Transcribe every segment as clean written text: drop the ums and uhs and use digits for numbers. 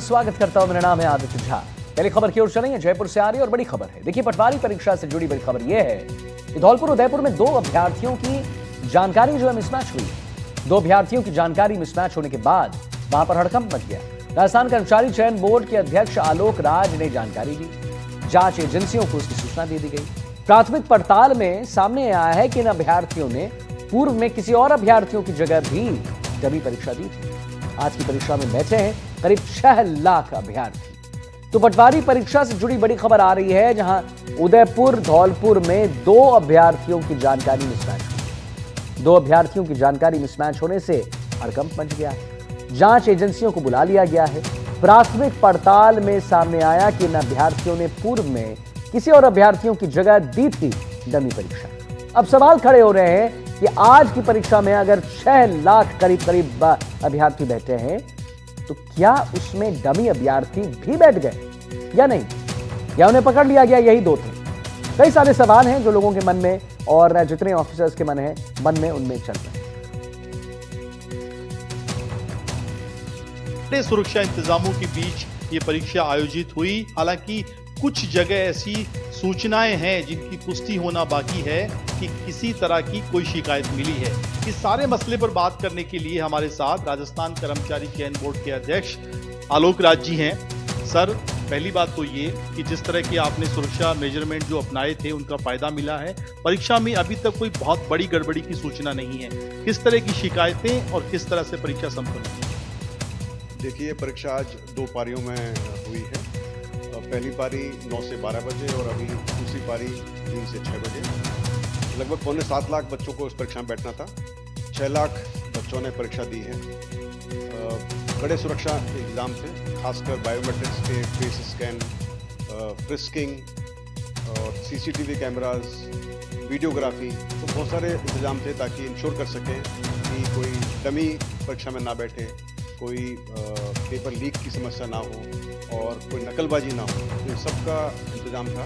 स्वागत करता हूं। मेरा नाम है आदित्य झा। पहली खबर की ओर चलेंगे। जयपुर से आ रही और बड़ी खबर है। देखिए, पटवारी परीक्षा से जुड़ी बड़ी खबर यह है कि धौलपुर उदयपुर में 2 अभ्यर्थियों की जानकारी जो है मिसमैच हुई। 2 अभ्यर्थियों की जानकारी मिसमैच होने के बाद वहां पर हड़कंप मच गया। राजस्थान कर्मचारी चयन बोर्ड के अध्यक्ष आलोक राज ने जानकारी दी। जांच एजेंसियों को उसकी सूचना दे दी गई। प्राथमिक पड़ताल में सामने आया है कि इन अभ्यर्थियों ने पूर्व में किसी और अभ्यर्थियों की जगह भी डमी परीक्षा दी थी। आज की परीक्षा में बैठे हैं करीब 6 लाख अभ्यर्थी। तो पटवारी परीक्षा से जुड़ी बड़ी खबर आ रही है, जहां उदयपुर धौलपुर में 2 अभ्यर्थियों की जानकारी मिसमैच हुई। 2 अभ्यर्थियों की जानकारी मिसमैच होने से हड़कंप मच गया है। जांच एजेंसियों को बुला लिया गया है। प्राथमिक पड़ताल में सामने आया कि इन अभ्यर्थियों ने पूर्व में किसी और अभ्यर्थियों की जगह दी थी डमी परीक्षा। अब सवाल खड़े हो रहे हैं कि आज की परीक्षा में अगर 6 लाख करीब अभ्यर्थी बैठे हैं, तो क्या उसमें डमी अभ्यर्थी भी बैठ गए या नहीं, या उन्हें पकड़ लिया गया? यही 2 थे। कई सारे सवाल हैं जो लोगों के मन में और जितने ऑफिसर्स के मन में उनमें चल रहे हैं। सुरक्षा इंतजामों के बीच ये परीक्षा आयोजित हुई। हालांकि कुछ जगह ऐसी सूचनाएं हैं जिनकी पुष्टि होना बाकी है कि किसी तरह की कोई शिकायत मिली है। इस सारे मसले पर बात करने के लिए हमारे साथ राजस्थान कर्मचारी चयन बोर्ड के अध्यक्ष आलोक राज जी हैं। सर, पहली बात तो ये कि जिस तरह की आपने सुरक्षा मेजरमेंट जो अपनाए थे उनका फायदा मिला है। परीक्षा में अभी तक कोई बहुत बड़ी गड़बड़ी की सूचना नहीं है। किस तरह की शिकायतें और किस तरह से परीक्षा संपन्न हुई? देखिए, परीक्षा आज 2 पारियों में हुई है। पहली पारी 9 से 12 बजे और अभी दूसरी पारी 3 से 6 बजे। लगभग 6.25 लाख बच्चों को इस परीक्षा में बैठना था। 6 लाख बच्चों ने परीक्षा दी है। कड़े सुरक्षा इंतजाम थे, खासकर बायोमेट्रिक्स के, फेस स्कैन, फ्रिस्किंग और सीसीटीवी कैमरास, वीडियोग्राफी, तो बहुत सारे इंतजाम थे ताकि इंश्योर कर सकें कि कोई डमी परीक्षा में ना बैठे, कोई पेपर लीक की समस्या ना हो और कोई नकलबाजी ना हो। तो इन सब का इंतजाम था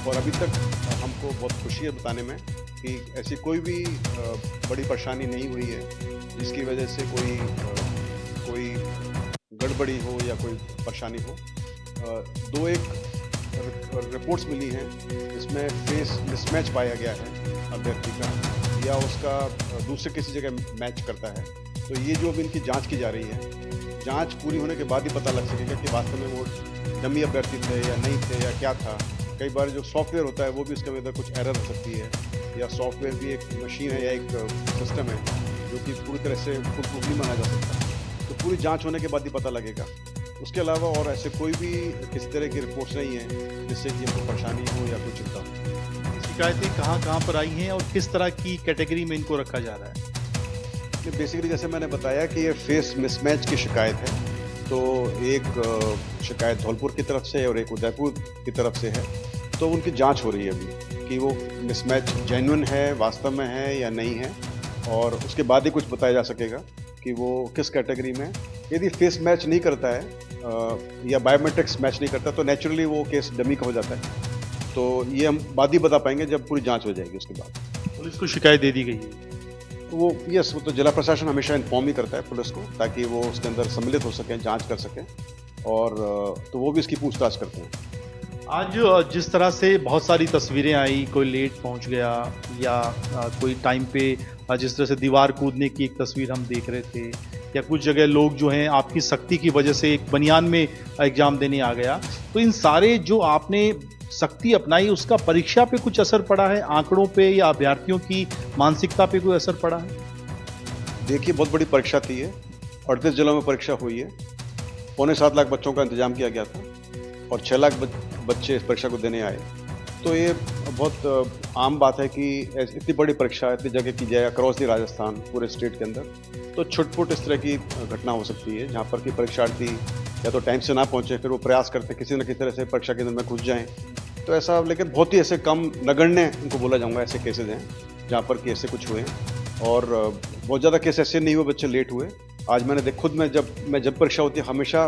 और अभी तक हमको बहुत खुशी है बताने में कि ऐसी कोई भी बड़ी परेशानी नहीं हुई है जिसकी वजह से कोई गड़बड़ी हो या कोई परेशानी हो। 2 रिपोर्ट्स मिली हैं जिसमें फेस मिसमैच पाया गया है अभ्यर्थी का, या उसका दूसरे किसी जगह मैच करता है। तो ये जो अभी इनकी जांच की जा रही है, जांच पूरी होने के बाद ही पता लग सकेगा कि वास्तव में वो डमी अभ्यर्थी थे या नहीं थे या क्या था। कई बार जो सॉफ्टवेयर होता है वो भी उसके अंदर कुछ एरर हो सकती है, या सॉफ्टवेयर भी एक मशीन है या एक सिस्टम है जो कि पूरी तरह से फुलप्रूफ नहीं माना जा सकता। तो पूरी जांच होने के बाद ही पता लगेगा। उसके अलावा और ऐसे कोई भी किसी तरह की रिपोर्ट्स नहीं है जिससे कि हमको परेशानी हो या कोई चिंता हो। शिकायतें कहाँ पर आई हैं और किस तरह की कैटेगरी में इनको रखा जा रहा है? बेसिकली जैसे मैंने बताया कि ये फेस मिसमैच की शिकायत है, तो एक शिकायत धौलपुर की तरफ से और एक उदयपुर की तरफ से है। तो उनकी जांच हो रही है अभी कि वो मिसमैच जेन्युइन है, वास्तव में है या नहीं है, और उसके बाद ही कुछ बताया जा सकेगा कि वो किस कैटेगरी में। यदि फेस मैच नहीं करता है या बायोमेट्रिक्स मैच नहीं करता तो नेचुरली वो केस डमी का हो जाता है। तो ये हम बाद ही बता पाएंगे जब पूरी जाँच हो जाएगी। उसके बाद पुलिस को शिकायत दे दी गई है? वो तो जिला प्रशासन हमेशा इन्फॉर्म ही करता है पुलिस को, ताकि वो उसके अंदर सम्मिलित हो सकें, जांच कर सकें, और तो वो भी इसकी पूछताछ करते हैं। आज जिस तरह से बहुत सारी तस्वीरें आई, कोई लेट पहुंच गया या कोई टाइम पे जिस तरह से दीवार कूदने की एक तस्वीर हम देख रहे थे, या कुछ जगह लोग जो हैं आपकी सख्ती की वजह से एक बनियान में एग्जाम देने आ गया, तो इन सारे जो आपने सख्ती अपनाई उसका परीक्षा पे कुछ असर पड़ा है? आंकड़ों पे या अभ्यर्थियों की मानसिकता पे कोई असर पड़ा है? देखिए, बहुत बड़ी परीक्षा थी ये। 38 जिलों में परीक्षा हुई है। 6.25 लाख बच्चों का इंतजाम किया गया था और 6 लाख बच्चे इस परीक्षा को देने आए। तो ये बहुत आम बात है कि इतनी बड़ी परीक्षा इतनी जगह की जाए अक्रॉस दी राजस्थान, पूरे स्टेट के अंदर, तो छुटपुट इस तरह की घटना हो सकती है जहाँ पर कि परीक्षार्थी या तो टाइम से ना पहुँचे, फिर वो प्रयास करते किसी न किसी तरह से परीक्षा केंद्र में घुस जाएँ। तो ऐसा, लेकिन बहुत ही ऐसे कम नगण्य उनको बोला जाऊँगा ऐसे केसेज हैं जहाँ पर कि ऐसे कुछ हुए, और बहुत ज़्यादा केस ऐसे नहीं हुए बच्चे लेट हुए। आज मैंने खुद में जब परीक्षा होती है हमेशा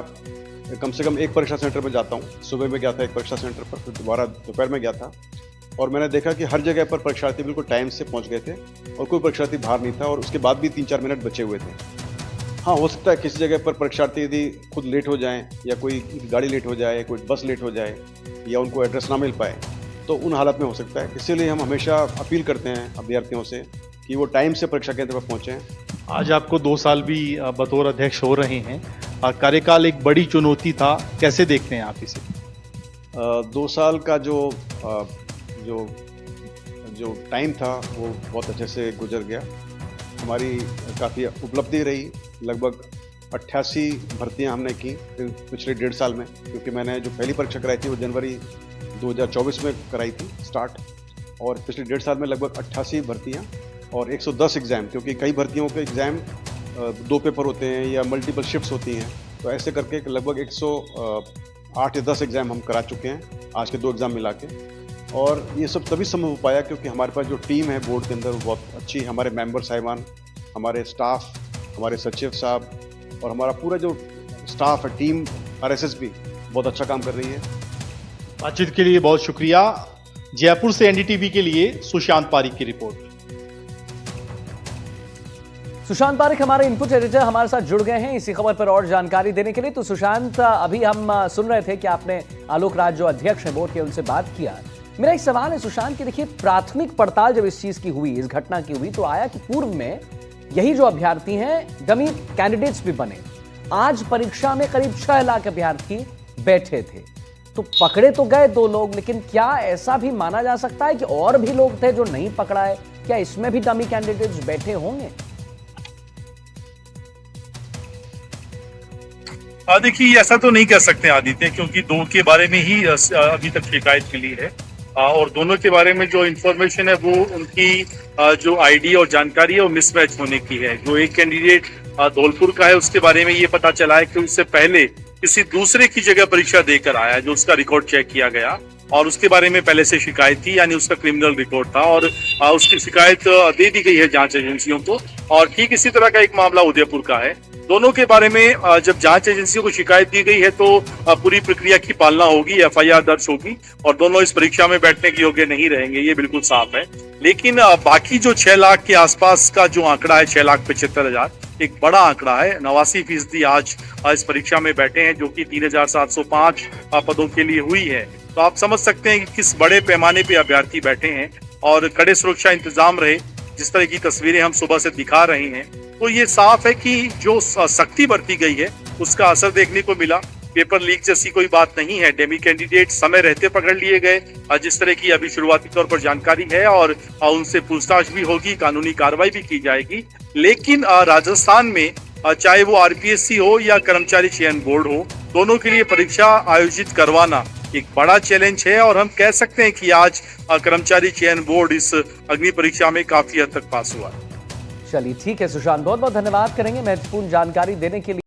कम से कम एक परीक्षा सेंटर पर जाता हूँ। सुबह में गया था एक परीक्षा सेंटर पर, फिर दोबारा दोपहर में गया था, और मैंने देखा कि हर जगह पर परीक्षार्थी बिल्कुल टाइम से पहुँच गए थे और कोई परीक्षार्थी बाहर नहीं था, और उसके बाद भी 3-4 मिनट बचे हुए थे। हाँ, हो सकता है किसी जगह पर परीक्षार्थी यदि खुद लेट हो जाएं या कोई गाड़ी लेट हो जाए, कोई बस लेट हो जाए या उनको एड्रेस ना मिल पाए, तो उन हालत में हो सकता है। इसीलिए हम हमेशा अपील करते हैं अभ्यर्थियों से कि वो टाइम से परीक्षा केंद्र पर पहुँचें। आज आपको 2 साल भी बतौर अध्यक्ष हो रहे हैं। कार्यकाल एक बड़ी चुनौती था, कैसे देखते हैं आप इसे? 2 साल का जो टाइम था वो बहुत अच्छे से गुजर गया। हमारी काफ़ी उपलब्धि रही, लगभग 88 भर्तियां हमने की पिछले 1.5 साल में, क्योंकि मैंने जो पहली परीक्षा कराई थी वो जनवरी 2024 में कराई थी स्टार्ट, और पिछले 1.5 साल में लगभग 88 भर्तियां और 110 एग्ज़ाम, क्योंकि कई भर्तियों के एग्ज़ाम 2 पेपर होते हैं या मल्टीपल शिफ्ट्स होती हैं, तो ऐसे करके लगभग 108 या 10 एग्ज़ाम हम करा चुके हैं आज के 2 एग्ज़ाम मिला के। और ये सब तभी संभव हो पाया क्योंकि हमारे पास जो टीम है बोर्ड के अंदर वो बहुत अच्छी है। हमारे मेंबर साहिबान, हमारे स्टाफ, हमारे सचिव साहब और हमारा पूरा जो स्टाफ है, टीम आरएसएस भी बहुत अच्छा काम कर रही है। बातचीत के लिए बहुत शुक्रिया। जयपुर से एनडीटीवी के लिए सुशांत पारिक की रिपोर्ट। सुशांत पारिक हमारे इनपुट एडिटर हमारे साथ जुड़ गए हैं इसी खबर पर और जानकारी देने के लिए। तो सुशांत, अभी हम सुन रहे थे कि आपने आलोक राज जो अध्यक्ष हैं बोर्ड के, उनसे बात किया। मेरा एक सवाल है सुशांत कि देखिए, प्राथमिक पड़ताल जब इस चीज की हुई, इस घटना की हुई, तो आया कि पूर्व में यही जो अभ्यर्थी हैं डमी कैंडिडेट्स भी बने। आज परीक्षा में करीब 6 लाख अभ्यर्थी बैठे थे, तो पकड़े तो गए 2 लोग, लेकिन क्या ऐसा भी माना जा सकता है कि और भी लोग थे जो नहीं पकड़ाए? क्या इसमें भी डमी कैंडिडेट्स बैठे होंगे? देखिए, ऐसा तो नहीं कह सकते आदित्य, क्योंकि 2 के बारे में ही अभी तक शिकायत मिली है, और दोनों के बारे में जो इन्फॉर्मेशन है वो उनकी जो आईडी और जानकारी है वो मिसमैच होने की है। जो एक कैंडिडेट धौलपुर का है उसके बारे में ये पता चला है कि उससे पहले किसी दूसरे की जगह परीक्षा देकर आया, जो उसका रिकॉर्ड चेक किया गया और उसके बारे में पहले से शिकायत थी, यानी उसका क्रिमिनल रिकॉर्ड था, और उसकी शिकायत दे दी गई है जांच एजेंसियों को। और ठीक इसी तरह का एक मामला उदयपुर का है। दोनों के बारे में जब जांच एजेंसियों को शिकायत दी गई है तो पूरी प्रक्रिया की पालना होगी, एफआईआर दर्ज होगी और दोनों इस परीक्षा में बैठने के योग्य नहीं रहेंगे, ये बिल्कुल साफ है। लेकिन बाकी जो 6 लाख के आसपास का जो आंकड़ा है, 6,75,000, एक बड़ा आंकड़ा है। 89% आज इस परीक्षा में बैठे हैं, जो कि 3,705 पदों के लिए हुई है। तो आप समझ सकते हैं कि किस बड़े पैमाने पे अभ्यर्थी बैठे हैं और कड़े सुरक्षा इंतजाम रहे, जिस तरह की तस्वीरें हम सुबह से दिखा रहे हैं। तो ये साफ है कि जो सख्ती बरती गई है उसका असर देखने को मिला। पेपर लीक जैसी कोई बात नहीं है, डेमी कैंडिडेट समय रहते पकड़ लिए गए, जिस तरह की अभी शुरुआती तौर पर जानकारी है, और उनसे पूछताछ भी होगी, कानूनी कार्रवाई भी की जाएगी। लेकिन राजस्थान में चाहे वो आरपीएससी हो या कर्मचारी चयन बोर्ड हो, दोनों के लिए परीक्षा आयोजित करवाना एक बड़ा चैलेंज है, और हम कह सकते हैं कि आज कर्मचारी चयन बोर्ड इस अग्नि परीक्षा में काफी हद तक पास हुआ है। चलिए ठीक है सुशांत, बहुत बहुत धन्यवाद करेंगे महत्वपूर्ण जानकारी देने के लिए।